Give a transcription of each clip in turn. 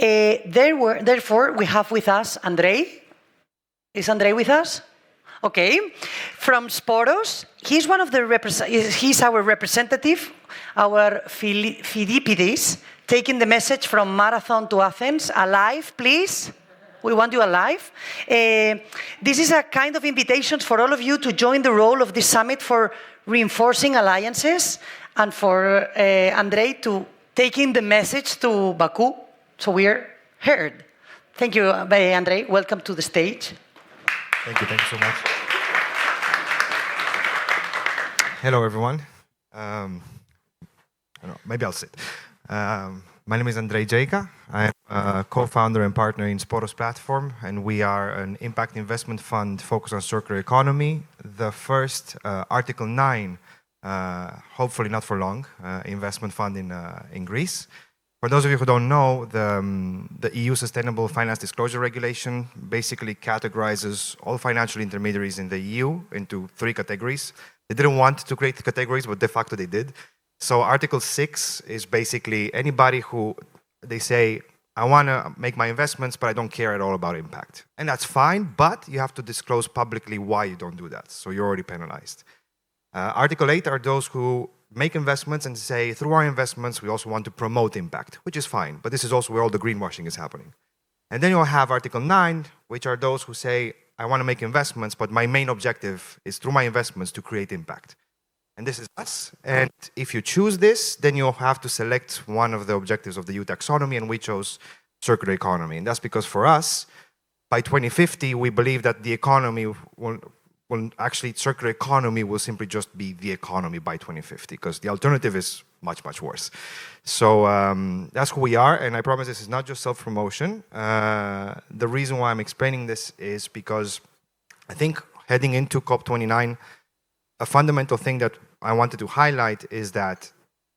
Therefore, we have with us Andrei. Is Andrei with us? Okay. From Sporos. He's one of the he's our representative, our Philippides, taking the message from Marathon to Athens. Alive, please. We want you alive. This is a kind of invitation for all of you to join the role of this summit for reinforcing alliances and for Andrei to taking the message to Baku so we're heard. Thank you, Andrei. Welcome to the stage. Thank you so much. Hello, everyone. Maybe I'll sit. My name is Andrei Geica. I'm a co-founder and partner in Sporos platform, and we are an impact investment fund focused on circular economy. The first Article 9, hopefully not for long, investment fund in Greece. For those of you who don't know, the EU Sustainable Finance Disclosure Regulation basically categorizes all financial intermediaries in the EU into 3 categories. They didn't want to create the categories, but de facto they did. So Article 6 is basically anybody who, they say, I want to make my investments, but I don't care at all about impact. And that's fine, but you have to disclose publicly why you don't do that. So you're already penalized. Article 8 are those who make investments and say, through our investments, we also want to promote impact, which is fine. But this is also where all the greenwashing is happening. And then you'll have Article 9, which are those who say, I want to make investments, but my main objective is through my investments to create impact. And this is us. And if you choose this, then you'll have to select one of the objectives of the EU taxonomy, and we chose circular economy. And that's because for us, by 2050, we believe that the economy will actually, circular economy will simply just be the economy by 2050, because the alternative is much, much worse. So that's who we are, and I promise this is not just self-promotion. The reason why I'm explaining this is because I think heading into COP29, a fundamental thing that I wanted to highlight is that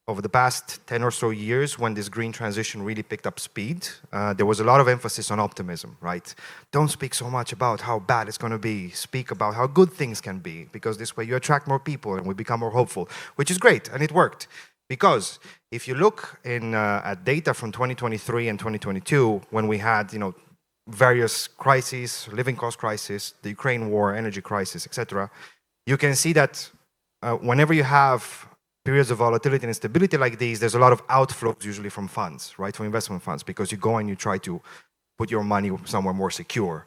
over the past 10 or so years, when this green transition really picked up speed, there was a lot of emphasis on optimism, right? Don't speak so much about how bad it's going to be. Speak about how good things can be, because this way you attract more people and we become more hopeful, which is great, and it worked. Because if you look at data from 2023 and 2022, when we had various crises, living cost crisis, the Ukraine war, energy crisis, etc., you can see that whenever you have periods of volatility and instability like these, there's a lot of outflows usually from funds, right, from investment funds, because you go and you try to put your money somewhere more secure.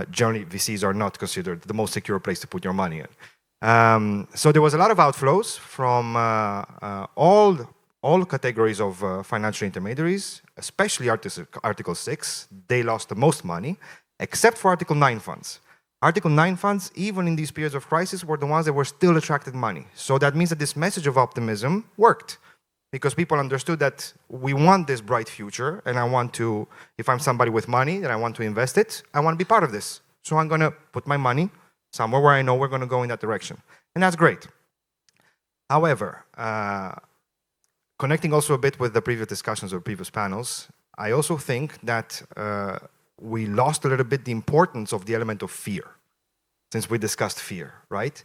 Generally, VCs are not considered the most secure place to put your money in. So there was a lot of outflows from all categories of financial intermediaries, especially Article 6. They lost the most money, except for Article 9 funds. Article 9 funds, even in these periods of crisis, were the ones that were still attracted money. So that means that this message of optimism worked, because people understood that we want this bright future, and I want to, if I'm somebody with money and I want to invest it, I want to be part of this. So I'm going to put my money somewhere where I know we're going to go in that direction. And that's great. However, connecting also a bit with the previous discussions or previous panels, I also think that we lost a little bit the importance of the element of fear, since we discussed fear, right?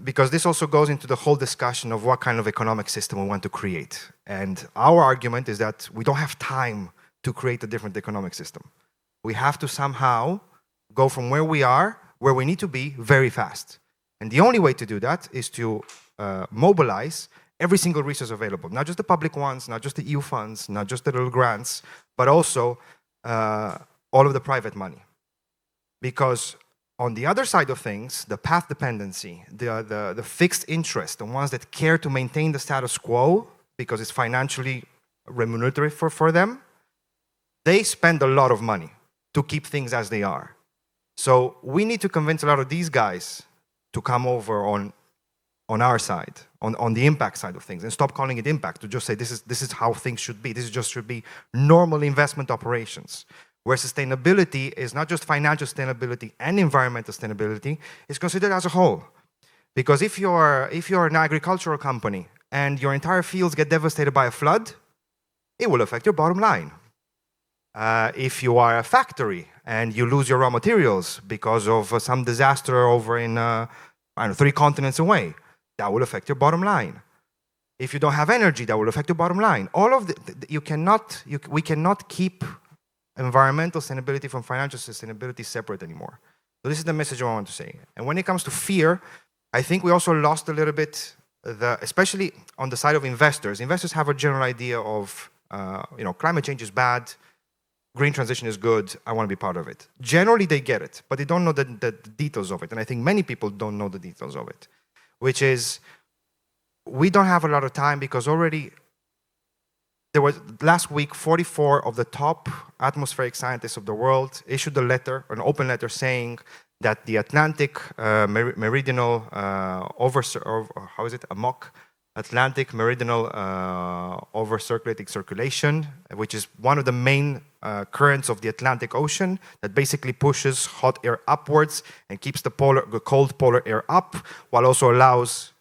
Because this also goes into the whole discussion of what kind of economic system we want to create. And our argument is that we don't have time to create a different economic system. We have to somehow go from where we are, where we need to be, very fast. And the only way to do that is to mobilize every single resource available, not just the public ones, not just the EU funds, not just the little grants, but also all of the private money. Because on the other side of things, the path dependency, the fixed interest, the ones that care to maintain the status quo because it's financially remunerative for them, they spend a lot of money to keep things as they are. So we need to convince a lot of these guys to come over on our side, on the impact side of things, and stop calling it impact, to just say this is how things should be. This just should be normal investment operations, where sustainability is not just financial sustainability and environmental sustainability, it's considered as a whole. Because if you're an agricultural company and your entire fields get devastated by a flood, it will affect your bottom line. If you are a factory and you lose your raw materials because of some disaster over in 3 continents away, that will affect your bottom line. If you don't have energy, that will affect your bottom line. All of we cannot keep environmental sustainability from financial sustainability separate anymore. So this is the message I want to say. And when it comes to fear, I think we also lost a little bit, especially on the side of investors. Investors have a general idea of, climate change is bad, green transition is good, I want to be part of it. Generally, they get it, but they don't know the details of it. And I think many people don't know the details of it, which is, we don't have a lot of time because already there was, last week, 44 of the top atmospheric scientists of the world issued a letter, an open letter saying that the Atlantic meridional Atlantic meridional over-circulating circulation, which is one of the main currents of the Atlantic Ocean that basically pushes hot air upwards and keeps the cold polar air up, while also allows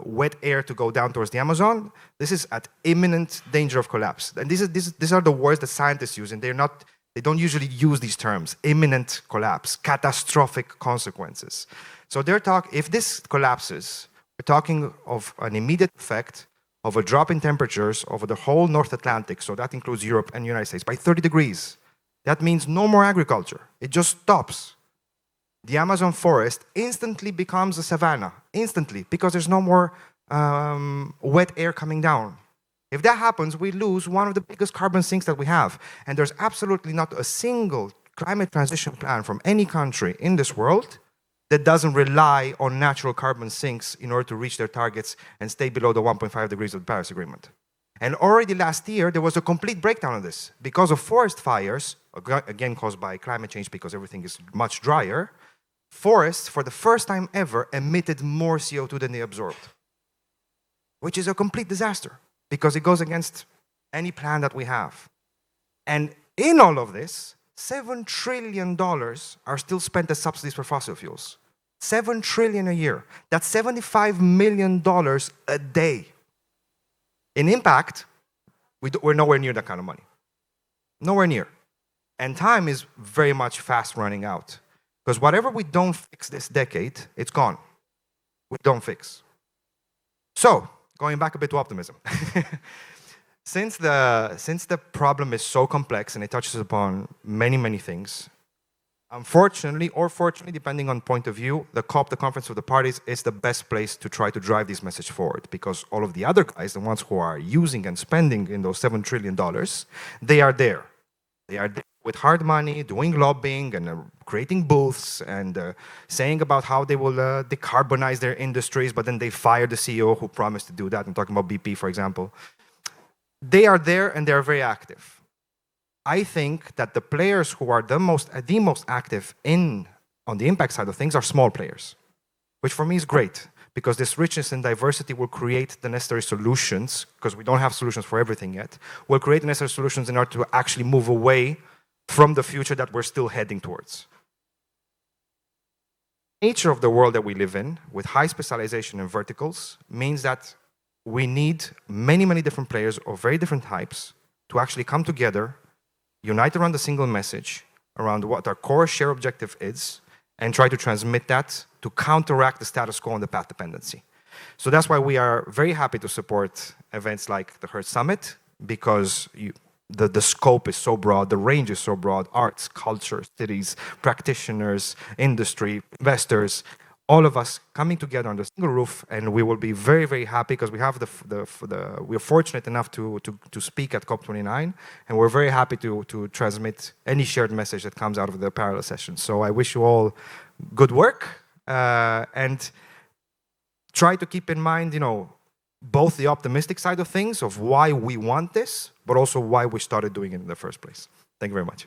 wet air to go down towards the Amazon. This is at imminent danger of collapse. And these are the words that scientists use, and they don't usually use these terms: imminent collapse, catastrophic consequences. So if this collapses, we're talking of an immediate effect of a drop in temperatures over the whole North Atlantic, so that includes Europe and the United States, by 30 degrees. That means no more agriculture. It just stops. The Amazon forest instantly becomes a savanna, instantly, because there's no more wet air coming down. If that happens, we lose one of the biggest carbon sinks that we have. And there's absolutely not a single climate transition plan from any country in this world that doesn't rely on natural carbon sinks in order to reach their targets and stay below the 1.5 degrees of the Paris Agreement. And already last year, there was a complete breakdown of this. Because of forest fires, again caused by climate change because everything is much drier, forests, for the first time ever, emitted more CO2 than they absorbed, which is a complete disaster because it goes against any plan that we have. And in all of this, $7 trillion are still spent as subsidies for fossil fuels. $7 trillion a year. That's $75 million a day. In impact, we're nowhere near that kind of money. Nowhere near. And time is very much fast running out. Because whatever we don't fix this decade, it's gone. We don't fix. So, going back a bit to optimism. Since the problem is so complex and it touches upon many, many things, unfortunately or fortunately, depending on point of view, the COP, the Conference of the Parties, is the best place to try to drive this message forward, because all of the other guys, the ones who are using and spending in those $7 trillion, they are there. They are there with hard money, doing lobbying and creating booths and saying about how they will decarbonize their industries, but then they fire the CEO who promised to do that. I'm talking about BP, for example. They are there and they are very active. I think that the players who are the most active on the impact side of things are small players, which for me is great, because this richness and diversity will create the necessary solutions, because we don't have solutions for everything yet, will create the necessary solutions in order to actually move away from the future that we're still heading towards. The nature of the world that we live in, with high specialization and verticals, means that we need many, many different players of very different types to actually come together, unite around a single message, around what our core share objective is, and try to transmit that to counteract the status quo and the path dependency. So that's why we are very happy to support events like the Hearth Summit, because the scope is so broad, the range is so broad: arts, culture, cities, practitioners, industry, investors, all of us coming together under a single roof, and we will be very, very happy because we have we're fortunate enough to speak at COP29, and we're very happy to transmit any shared message that comes out of the parallel session. So I wish you all good work, and try to keep in mind, both the optimistic side of things, of why we want this, but also why we started doing it in the first place. Thank you very much.